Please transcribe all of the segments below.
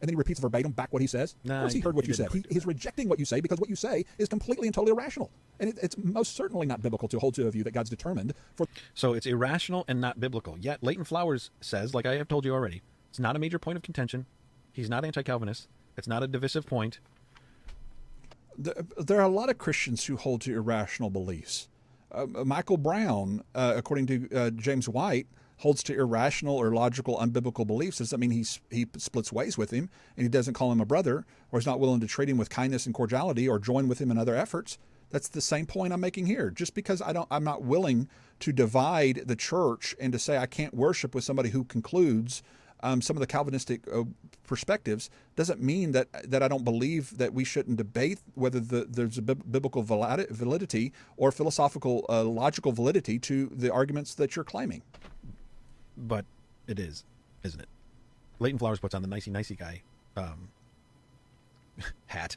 and then he repeats verbatim back what he says? Of course he heard what you said. He's rejecting what you say because what you say is completely and totally irrational. And it's most certainly not biblical to hold to a view that God's determined for... So it's irrational and not biblical. Yet Leighton Flowers says, like I have told you already, it's not a major point of contention. He's not anti-Calvinist. It's not a divisive point. There are a lot of Christians who hold to irrational beliefs. Michael Brown, according to James White, holds to irrational or logical, unbiblical beliefs. Does that mean he splits ways with him and he doesn't call him a brother, or is not willing to treat him with kindness and cordiality or join with him in other efforts? That's the same point I'm making here. Just because I'm not willing to divide the church and to say I can't worship with somebody who concludes some of the Calvinistic perspectives doesn't mean that I don't believe that we shouldn't debate whether there's a biblical validity or philosophical logical validity to the arguments that you're claiming. But it is, isn't it? Leighton Flowers puts on the nicey guy hat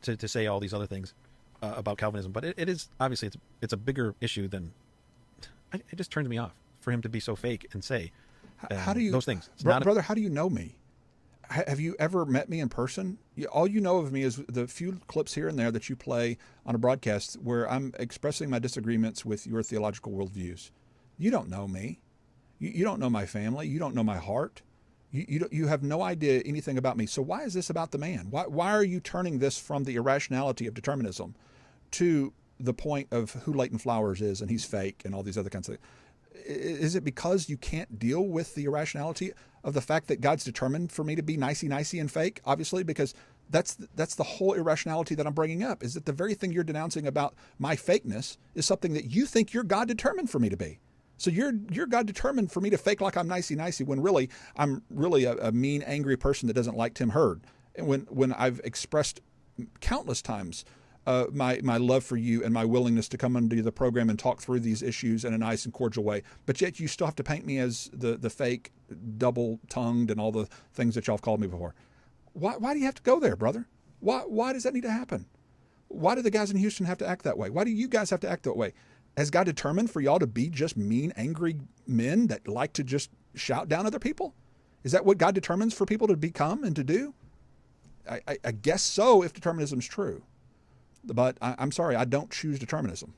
to say all these other things about Calvinism, but it is obviously it's a bigger issue than. It just turns me off for him to be so fake and say how do you, those things. Brother, how do you know me? Have you ever met me in person? All you know of me is the few clips here and there that you play on a broadcast where I'm expressing my disagreements with your theological worldviews. You don't know me. You don't know my family. You don't know my heart. You have no idea anything about me. So why is this about the man? Why are you turning this from the irrationality of determinism to the point of who Leighton Flowers is and he's fake and all these other kinds of things? Is it because you can't deal with the irrationality of the fact that God's determined for me to be nicey and fake? Obviously, because that's the whole irrationality that I'm bringing up, is that the very thing you're denouncing about my fakeness is something that you think you're God determined for me to be. So you're God determined for me to fake like I'm nicey when really I'm really a mean, angry person that doesn't like Tim Hurd. And when I've expressed countless times my love for you and my willingness to come into the program and talk through these issues in a nice and cordial way, but yet you still have to paint me as the fake, double-tongued, and all the things that y'all have called me before. Why do you have to go there, brother? Why does that need to happen? Why do the guys in Houston have to act that way? Why do you guys have to act that way? Has God determined for y'all to be just mean, angry men that like to just shout down other people? Is that what God determines for people to become and to do? I guess so if determinism is true. But I'm sorry, I don't choose determinism.